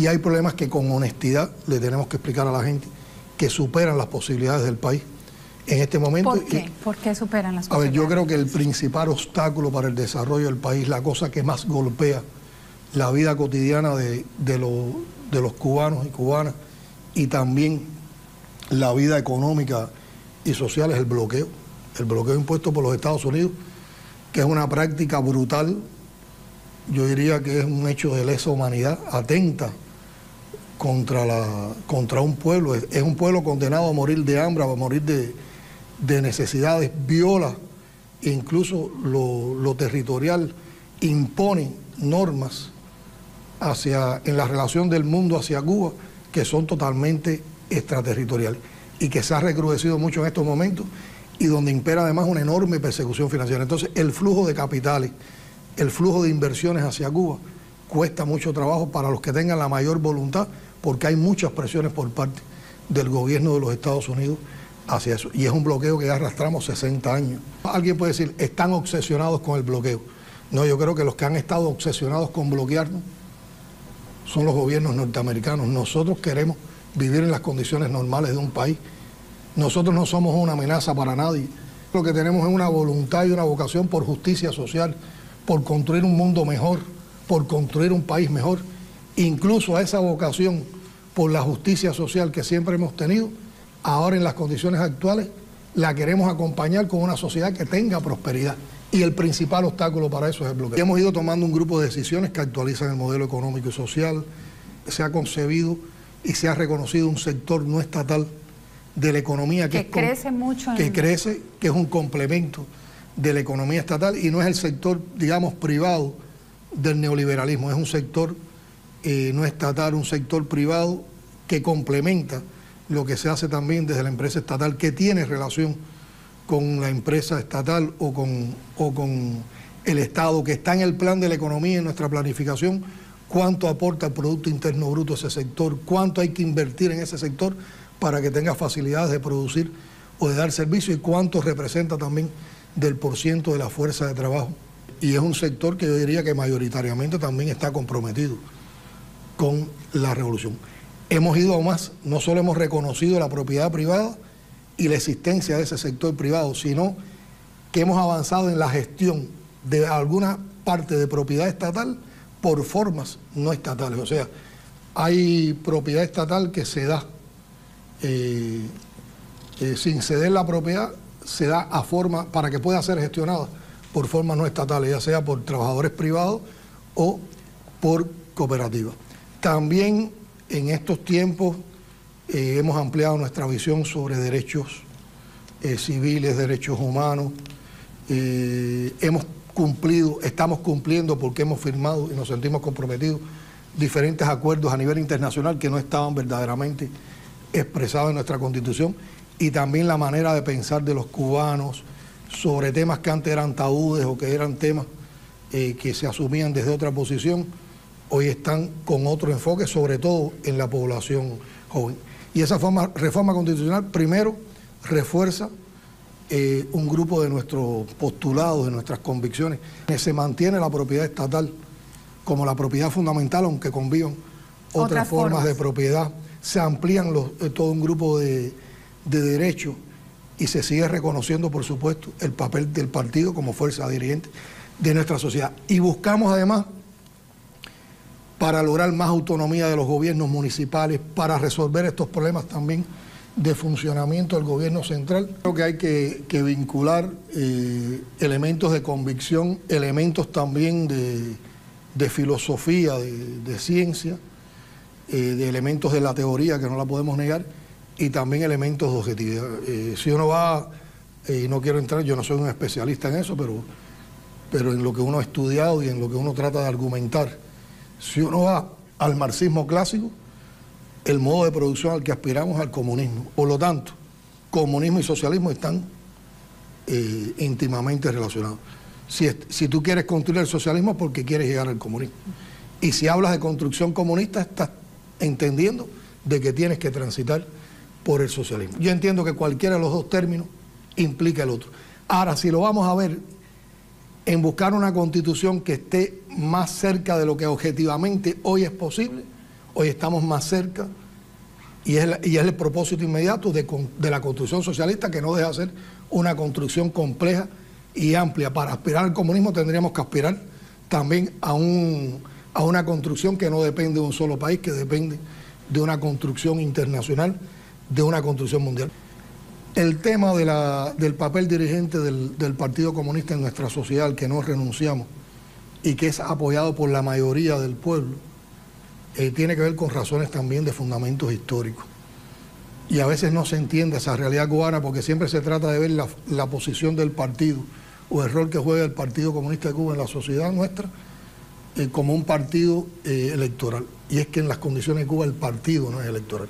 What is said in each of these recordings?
y hay problemas que con honestidad le tenemos que explicar a la gente que superan las posibilidades del país en este momento. ¿Por qué? ¿Por qué superan las posibilidades? A ver, yo creo que el principal obstáculo para el desarrollo del país, la cosa que más golpea la vida cotidiana de los cubanos y cubanas, y también la vida económica y social, es el bloqueo impuesto por los Estados Unidos, que es una práctica brutal. Yo diría que es un hecho de lesa humanidad, atenta contra un pueblo. Es un pueblo condenado a morir de hambre, a morir de necesidades, viola incluso lo territorial, impone normas en la relación del mundo hacia Cuba que son totalmente extraterritoriales y que se ha recrudecido mucho en estos momentos, y donde impera además una enorme persecución financiera. Entonces, el flujo de capitales, el flujo de inversiones hacia Cuba cuesta mucho trabajo para los que tengan la mayor voluntad, porque hay muchas presiones por parte del gobierno de los Estados Unidos hacia eso. Y es un bloqueo que ya arrastramos 60 años. Alguien puede decir, están obsesionados con el bloqueo. No, yo creo que los que han estado obsesionados con bloquearnos son los gobiernos norteamericanos. Nosotros queremos vivir en las condiciones normales de un país. Nosotros no somos una amenaza para nadie. Lo que tenemos es una voluntad y una vocación por justicia social, por construir un mundo mejor, por construir un país mejor. Incluso a esa vocación por la justicia social que siempre hemos tenido, ahora en las condiciones actuales la queremos acompañar con una sociedad que tenga prosperidad. Y el principal obstáculo para eso es el bloqueo. Hemos ido tomando un grupo de decisiones que actualizan el modelo económico y social. Se ha concebido y se ha reconocido un sector no estatal de la economía que crece mucho, que es un complemento de la economía estatal, y no es el sector, digamos, privado del neoliberalismo, es un sector no estatal, un sector privado que complementa lo que se hace también desde la empresa estatal, que tiene relación con la empresa estatal o con el Estado, que está en el plan de la economía, en nuestra planificación, cuánto aporta el Producto Interno Bruto a ese sector, cuánto hay que invertir en ese sector para que tenga facilidades de producir o de dar servicio, y cuánto representa también del % de la fuerza de trabajo. Y es un sector que yo diría que mayoritariamente también está comprometido con la revolución. Hemos ido aún más, no solo hemos reconocido la propiedad privada y la existencia de ese sector privado, sino que hemos avanzado en la gestión de alguna parte de propiedad estatal por formas no estatales. O sea, hay propiedad estatal que se da sin ceder la propiedad, se da a forma para que pueda ser gestionada por formas no estatales, ya sea por trabajadores privados o por cooperativas. También en estos tiempos hemos ampliado nuestra visión sobre derechos civiles, derechos humanos. Estamos cumpliendo, porque hemos firmado y nos sentimos comprometidos, diferentes acuerdos a nivel internacional que no estaban verdaderamente expresados en nuestra Constitución, y también la manera de pensar de los cubanos sobre temas que antes eran tabúes o que eran temas que se asumían desde otra posición, hoy están con otro enfoque, sobre todo en la población joven. Y esa reforma constitucional, primero, refuerza un grupo de nuestros postulados, de nuestras convicciones, que se mantiene la propiedad estatal como la propiedad fundamental, aunque convivan otras formas de propiedad. Se amplían todo un grupo de derechos, y se sigue reconociendo, por supuesto, el papel del partido como fuerza dirigente de nuestra sociedad. Y buscamos además, para lograr más autonomía de los gobiernos municipales, para resolver estos problemas también de funcionamiento del gobierno central, creo que hay que vincular elementos de convicción, elementos también de filosofía, de ciencia, de elementos de la teoría, que no la podemos negar, y también elementos de objetividad. Si uno va, y no quiero entrar, yo no soy un especialista en eso, pero en lo que uno ha estudiado y en lo que uno trata de argumentar, si uno va al marxismo clásico, el modo de producción al que aspiramos es al comunismo. Por lo tanto, comunismo y socialismo están íntimamente relacionados. Si tú quieres construir el socialismo, porque quieres llegar al comunismo. Y si hablas de construcción comunista, estás entendiendo de que tienes que transitar por el socialismo. Yo entiendo que cualquiera de los dos términos implica el otro. Ahora, si lo vamos a ver en buscar una constitución que esté más cerca de lo que objetivamente hoy es posible, Hoy estamos más cerca y es el propósito inmediato de la construcción socialista, que no deja de ser una construcción compleja y amplia. Para aspirar al comunismo tendríamos que aspirar también a una construcción que no depende de un solo país, que depende de una construcción internacional, de una construcción mundial. El tema del papel dirigente del Partido Comunista en nuestra sociedad, al que no renunciamos y que es apoyado por la mayoría del pueblo, tiene que ver con razones también de fundamentos históricos. Y a veces no se entiende esa realidad cubana, porque siempre se trata de ver la posición del partido o el rol que juega el Partido Comunista de Cuba en la sociedad nuestra como un partido electoral. Y es que en las condiciones de Cuba el partido no es electoral.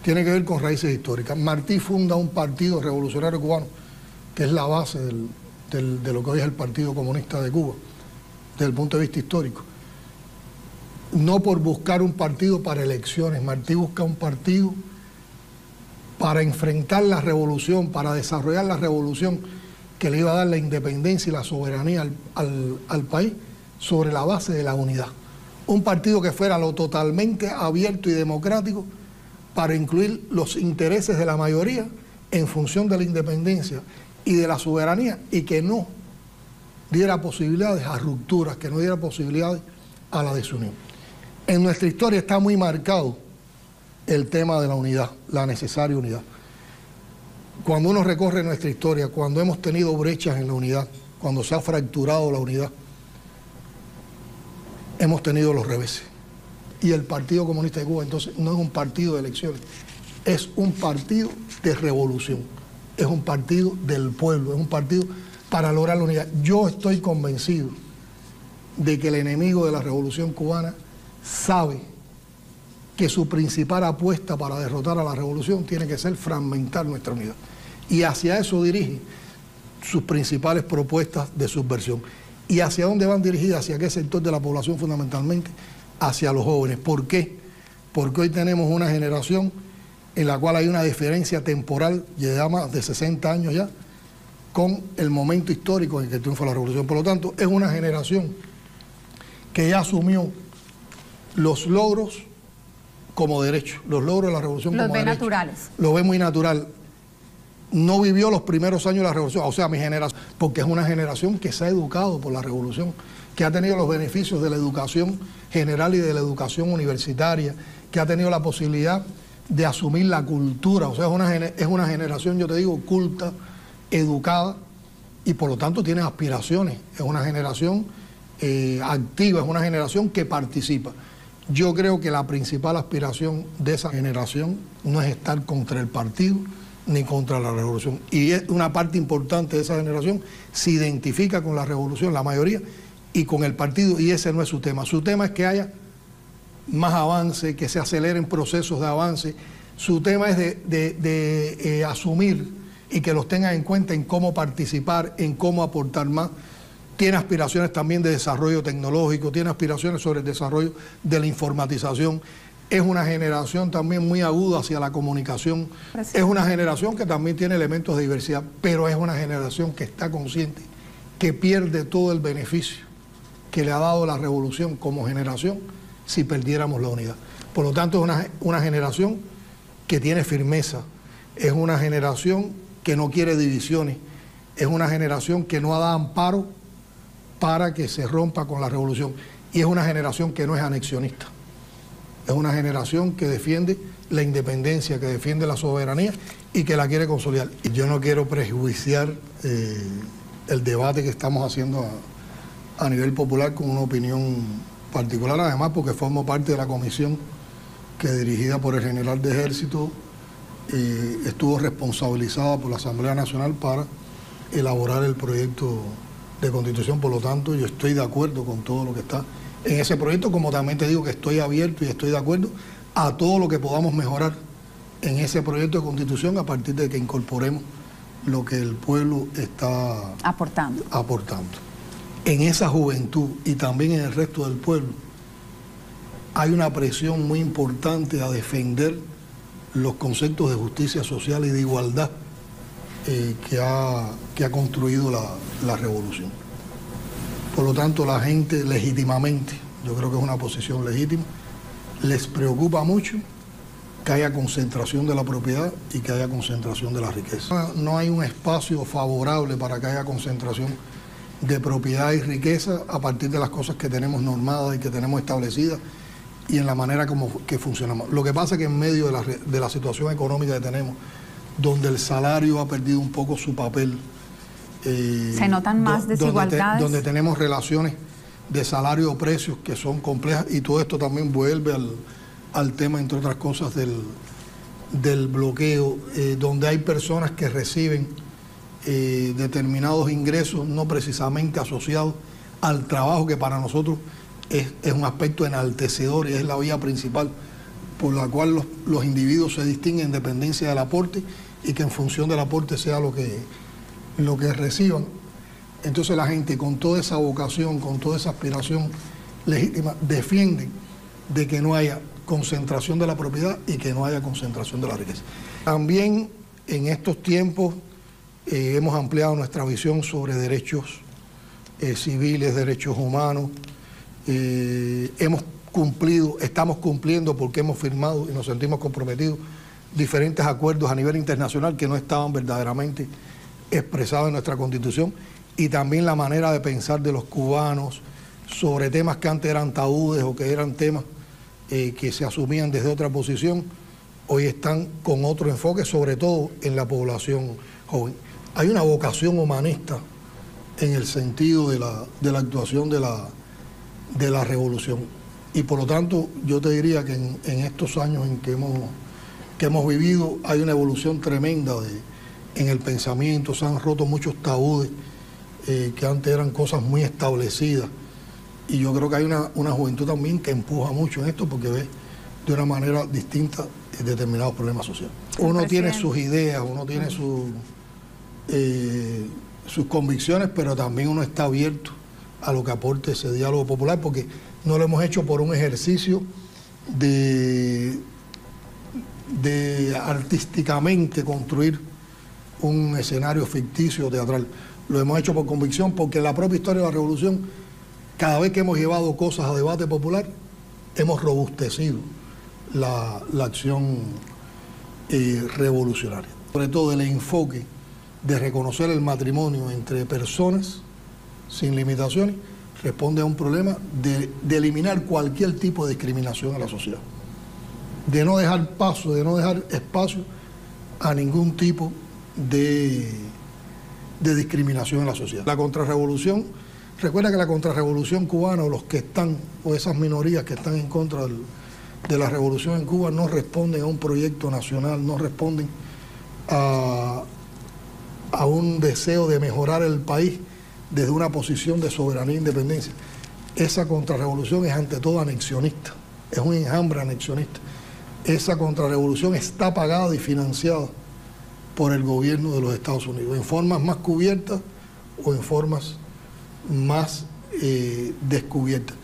Tiene que ver con raíces históricas. Martí funda un partido revolucionario cubano, que es la base de lo que hoy es el Partido Comunista de Cuba, desde el punto de vista histórico. No por buscar un partido para elecciones. Martí busca un partido para enfrentar la revolución, para desarrollar la revolución que le iba a dar la independencia y la soberanía al país sobre la base de la unidad. Un partido que fuera lo totalmente abierto y democrático para incluir los intereses de la mayoría en función de la independencia y de la soberanía, y que no diera posibilidades a rupturas, que no diera posibilidades a la desunión. En nuestra historia está muy marcado el tema de la unidad, la necesaria unidad. Cuando uno recorre nuestra historia, cuando hemos tenido brechas en la unidad, cuando se ha fracturado la unidad, hemos tenido los reveses. Y el Partido Comunista de Cuba entonces no es un partido de elecciones, es un partido de revolución, es un partido del pueblo, es un partido para lograr la unidad. Yo estoy convencido de que el enemigo de la revolución cubana sabe que su principal apuesta para derrotar a la revolución tiene que ser fragmentar nuestra unidad. Y hacia eso dirige sus principales propuestas de subversión. ¿Y hacia dónde van dirigidas? ¿Hacia qué sector de la población fundamentalmente? Hacia los jóvenes. ¿Por qué? Porque hoy tenemos una generación en la cual hay una diferencia temporal, ya más de 60 años ya, con el momento histórico en que triunfa la revolución. Por lo tanto, es una generación que ya asumió los logros como derecho, los logros de la revolución como derecho. Los ve naturales. Lo ve muy natural. No vivió los primeros años de la revolución, o sea, mi generación, porque es una generación que se ha educado por la revolución, que ha tenido los beneficios de la educación general y de la educación universitaria, que ha tenido la posibilidad de asumir la cultura. O sea, es una generación, yo te digo, culta, educada, y por lo tanto tiene aspiraciones. Es una generación activa, es una generación que participa. Yo creo que la principal aspiración de esa generación no es estar contra el partido ni contra la revolución. Y es una parte importante de esa generación se identifica con la revolución, la mayoría, y con el partido, y ese no es su tema. Su tema es que haya más avance, que se aceleren procesos de avance. Su tema es de asumir y que los tengan en cuenta en cómo participar, en cómo aportar más. Tiene aspiraciones también de desarrollo tecnológico, tiene aspiraciones sobre el desarrollo de la informatización. Es una generación también muy aguda hacia la comunicación. Es una generación que también tiene elementos de diversidad, pero es una generación que está consciente que pierde todo el beneficio que le ha dado la revolución como generación si perdiéramos la unidad. Por lo tanto, es una generación que tiene firmeza, es una generación que no quiere divisiones, es una generación que no da amparo para que se rompa con la revolución, y es una generación que no es anexionista. Es una generación que defiende la independencia, que defiende la soberanía y que la quiere consolidar. Y yo no quiero prejuiciar el debate que estamos haciendo a nivel popular con una opinión particular, además porque formo parte de la comisión que, dirigida por el general de ejército, estuvo responsabilizada por la Asamblea Nacional para elaborar el proyecto de Constitución. Por lo tanto, yo estoy de acuerdo con todo lo que está en ese proyecto, como también te digo que estoy abierto y estoy de acuerdo a todo lo que podamos mejorar en ese proyecto de Constitución a partir de que incorporemos lo que el pueblo está aportando. En esa juventud y también en el resto del pueblo hay una presión muy importante a defender los conceptos de justicia social y de igualdad que ha construido la revolución. Por lo tanto, la gente legítimamente, yo creo que es una posición legítima, les preocupa mucho que haya concentración de la propiedad y que haya concentración de la riqueza. No hay un espacio favorable para que haya concentración de propiedad y riqueza a partir de las cosas que tenemos normadas y que tenemos establecidas y en la manera que funcionamos. Lo que pasa es que en medio de la situación económica que tenemos, donde el salario ha perdido un poco su papel, se notan más desigualdades. Donde tenemos relaciones de salario-precios que son complejas, y todo esto también vuelve al tema, entre otras cosas, del bloqueo, donde hay personas que reciben determinados ingresos no precisamente asociados al trabajo, que para nosotros es un aspecto enaltecedor y es la vía principal por la cual los individuos se distinguen en dependencia del aporte, y que en función del aporte sea lo que reciban. Entonces la gente, con toda esa vocación, con toda esa aspiración legítima, defiende de que no haya concentración de la propiedad y que no haya concentración de la riqueza. También en estos tiempos hemos ampliado nuestra visión sobre derechos civiles, derechos humanos. Estamos cumpliendo, porque hemos firmado y nos sentimos comprometidos, diferentes acuerdos a nivel internacional que no estaban verdaderamente expresados en nuestra Constitución, y también la manera de pensar de los cubanos sobre temas que antes eran tabúes o que eran temas que se asumían desde otra posición, hoy están con otro enfoque, sobre todo en la población joven. Hay una vocación humanista en el sentido de la actuación de la revolución, y por lo tanto yo te diría que en estos años en que hemos vivido hay una evolución tremenda en el pensamiento. Se han roto muchos tabúes que antes eran cosas muy establecidas, y yo creo que hay una juventud también que empuja mucho en esto, porque ve de una manera distinta determinados problemas sociales. Uno tiene sus ideas, uno tiene sus convicciones, pero también uno está abierto a lo que aporte ese diálogo popular, porque no lo hemos hecho por un ejercicio de artísticamente construir un escenario ficticio teatral. Lo hemos hecho por convicción, porque en la propia historia de la revolución, cada vez que hemos llevado cosas a debate popular, hemos robustecido la acción revolucionaria. Sobre todo el enfoque de reconocer el matrimonio entre personas sin limitaciones responde a un problema de eliminar cualquier tipo de discriminación en la sociedad, de no dejar paso, de no dejar espacio a ningún tipo de discriminación en la sociedad. La contrarrevolución, recuerda que la contrarrevolución cubana, o los que están, o esas minorías que están en contra de la revolución en Cuba, no responden a un proyecto nacional, no responden a un deseo de mejorar el país desde una posición de soberanía e independencia. Esa contrarrevolución es ante todo anexionista, es un enjambre anexionista. Esa contrarrevolución está pagada y financiada por el gobierno de los Estados Unidos, en formas más cubiertas o en formas más descubiertas.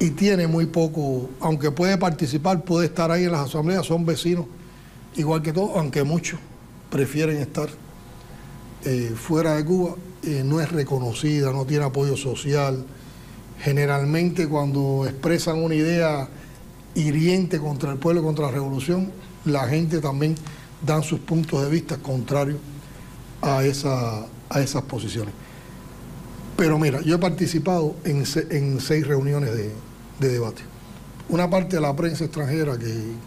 Y tiene muy poco, aunque puede participar, puede estar ahí en las asambleas, son vecinos igual que todos, aunque muchos prefieren estar fuera de Cuba. No es reconocida, no tiene apoyo social. Generalmente cuando expresan una idea hiriente contra el pueblo, contra la revolución, la gente también dan sus puntos de vista contrarios a esas posiciones. Pero mira, yo he participado en 6 reuniones de debate. Una parte de la prensa extranjera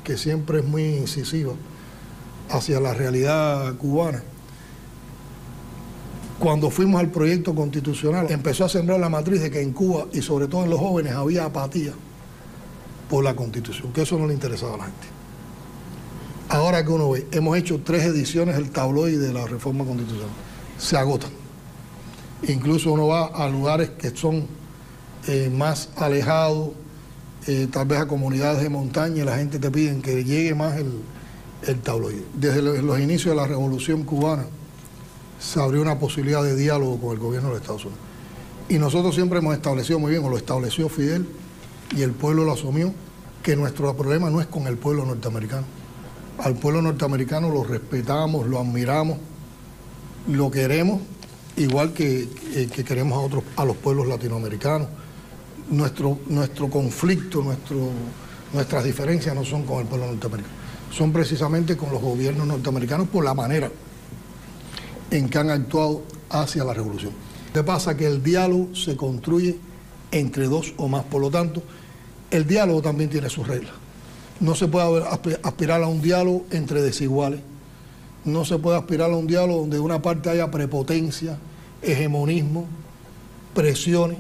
que siempre es muy incisiva hacia la realidad cubana, cuando fuimos al proyecto constitucional, empezó a sembrar la matriz de que en Cuba, y sobre todo en los jóvenes, había apatía por la Constitución, que eso no le interesaba a la gente. Ahora que uno ve, hemos hecho 3 ediciones del tabloide de la reforma constitucional, se agotan. Incluso uno va a lugares que son más alejados, tal vez a comunidades de montaña, y la gente te pide que llegue más el tabloide. Desde los inicios de la Revolución Cubana se abrió una posibilidad de diálogo con el gobierno de los Estados Unidos. Y nosotros siempre hemos establecido muy bien, o lo estableció Fidel, y el pueblo lo asumió, que nuestro problema no es con el pueblo norteamericano. Al pueblo norteamericano lo respetamos, lo admiramos, lo queremos, igual que queremos a los pueblos latinoamericanos. Nuestro conflicto, Nuestras diferencias no son con el pueblo norteamericano, son precisamente con los gobiernos norteamericanos por la manera en que han actuado hacia la revolución. ¿Qué pasa? Que el diálogo se construye entre dos o más, por lo tanto, el diálogo también tiene sus reglas. No se puede aspirar a un diálogo entre desiguales, no se puede aspirar a un diálogo donde de una parte haya prepotencia, hegemonismo, presiones.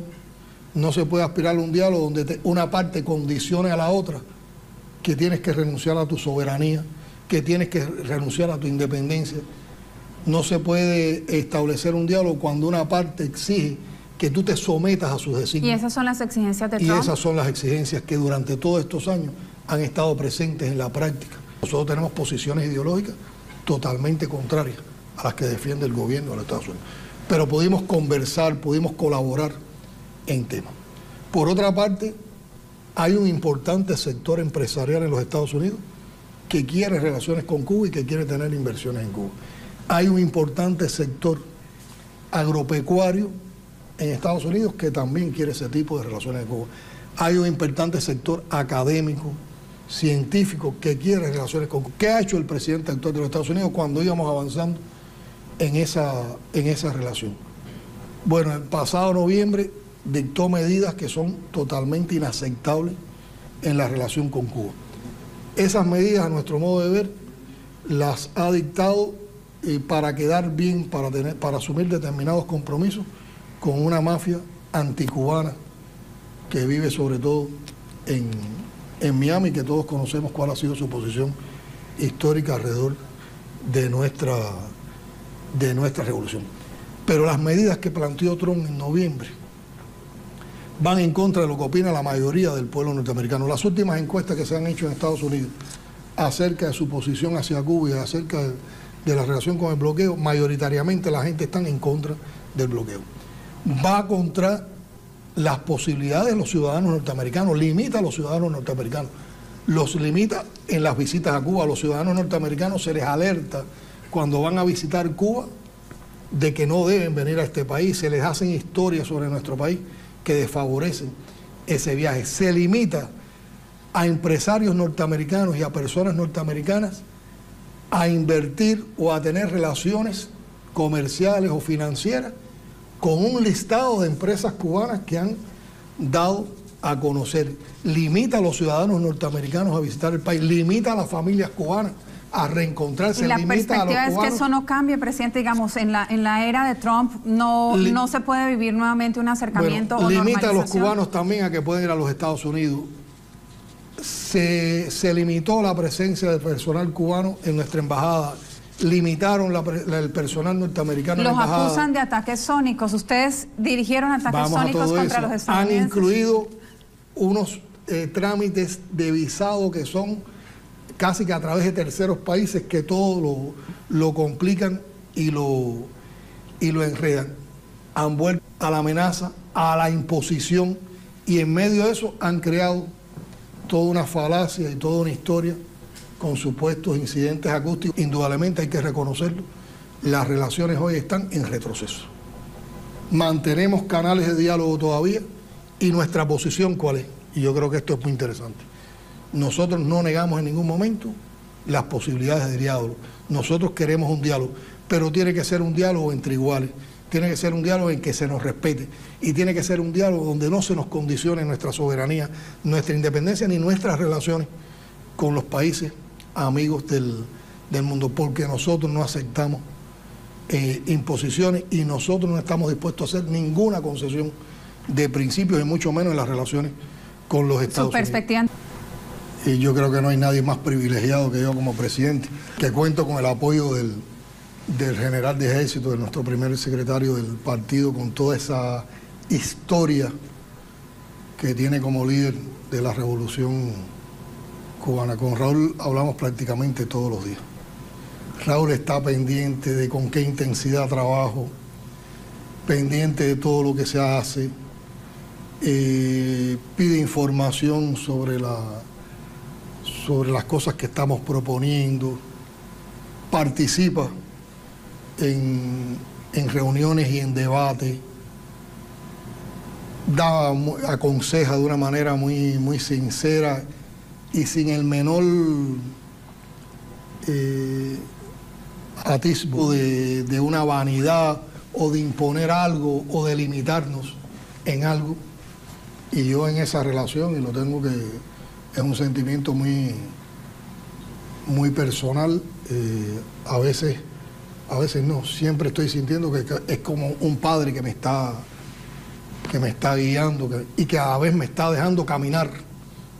No se puede aspirar a un diálogo donde una parte condicione a la otra, que tienes que renunciar a tu soberanía, que tienes que renunciar a tu independencia. No se puede establecer un diálogo cuando una parte exige que tú te sometas a sus designios. ¿Y esas son las exigencias de Trump? Y esas son las exigencias que durante todos estos años han estado presentes en la práctica. Nosotros tenemos posiciones ideológicas totalmente contrarias a las que defiende el gobierno de los Estados Unidos. Pero pudimos conversar, pudimos colaborar en temas. Por otra parte, hay un importante sector empresarial en los Estados Unidos que quiere relaciones con Cuba y que quiere tener inversiones en Cuba. Hay un importante sector agropecuario en Estados Unidos que también quiere ese tipo de relaciones con Cuba. Hay un importante sector académico, científico, que quiere relaciones con Cuba. ¿Qué ha hecho el presidente actual de los Estados Unidos cuando íbamos avanzando en esa relación? Bueno, el pasado noviembre dictó medidas que son totalmente inaceptables en la relación con Cuba. Esas medidas, a nuestro modo de ver, las ha dictado para quedar bien, para asumir determinados compromisos con una mafia anticubana que vive sobre todo en Miami, que todos conocemos cuál ha sido su posición histórica alrededor de nuestra revolución. Pero las medidas que planteó Trump en noviembre van en contra de lo que opina la mayoría del pueblo norteamericano. Las últimas encuestas que se han hecho en Estados Unidos acerca de su posición hacia Cuba y acerca de la relación con el bloqueo, mayoritariamente la gente está en contra del bloqueo. Va contra las posibilidades de los ciudadanos norteamericanos, limita a los ciudadanos norteamericanos, los limita en las visitas a Cuba. A los ciudadanos norteamericanos se les alerta cuando van a visitar Cuba de que no deben venir a este país, se les hacen historias sobre nuestro país que desfavorecen ese viaje. Se limita a empresarios norteamericanos y a personas norteamericanas a invertir o a tener relaciones comerciales o financieras con un listado de empresas cubanas que han dado a conocer. Limita a los ciudadanos norteamericanos a visitar el país, limita a las familias cubanas a reencontrarse. Y la perspectiva es que eso no cambie, presidente, digamos, en la era de Trump no se puede vivir nuevamente un acercamiento o normalización. Limita a los cubanos también a que puedan ir a los Estados Unidos. Se limitó la presencia de personal cubano en nuestra embajada, limitaron el personal norteamericano en la embajada. Los acusan de ataques sónicos. Ustedes dirigieron ataques sónicos contra los estadounidenses. Han incluido unos trámites de visado que son casi que a través de terceros países que todo lo complican y lo enredan. Han vuelto a la amenaza, a la imposición, y en medio de eso han creado toda una falacia y toda una historia con supuestos incidentes acústicos. Indudablemente hay que reconocerlo, las relaciones hoy están en retroceso. Mantenemos canales de diálogo todavía, y nuestra posición ¿cuál es? Y yo creo que esto es muy interesante. Nosotros no negamos en ningún momento las posibilidades de diálogo. Nosotros queremos un diálogo, pero tiene que ser un diálogo entre iguales, tiene que ser un diálogo en que se nos respete, y tiene que ser un diálogo donde no se nos condicione nuestra soberanía, nuestra independencia, ni nuestras relaciones con los países amigos del mundo, porque nosotros no aceptamos imposiciones, y nosotros no estamos dispuestos a hacer ninguna concesión de principios, y mucho menos en las relaciones con los Estados Unidos. Y yo creo que no hay nadie más privilegiado que yo como presidente, que cuento con el apoyo del general de ejército, de nuestro primer secretario del partido, con toda esa historia que tiene como líder de la revolución cubana. Con Raúl hablamos prácticamente todos los días. Raúl está pendiente de con qué intensidad trabajo, pendiente de todo lo que se hace, pide información sobre las cosas que estamos proponiendo, participa en reuniones y en debates, aconseja de una manera muy, muy sincera y sin el menor atisbo de una vanidad o de imponer algo o de limitarnos en algo. Y yo en esa relación, y lo tengo que, es un sentimiento muy, muy personal, a veces no, siempre estoy sintiendo que es como un padre que me está guiando y que a la vez me está dejando caminar.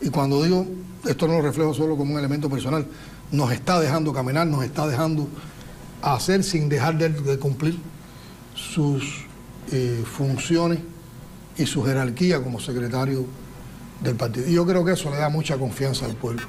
Y cuando digo, esto no lo reflejo solo como un elemento personal, nos está dejando caminar, nos está dejando hacer sin dejar de cumplir sus funciones y su jerarquía como secretario del partido. Y yo creo que eso le da mucha confianza al pueblo.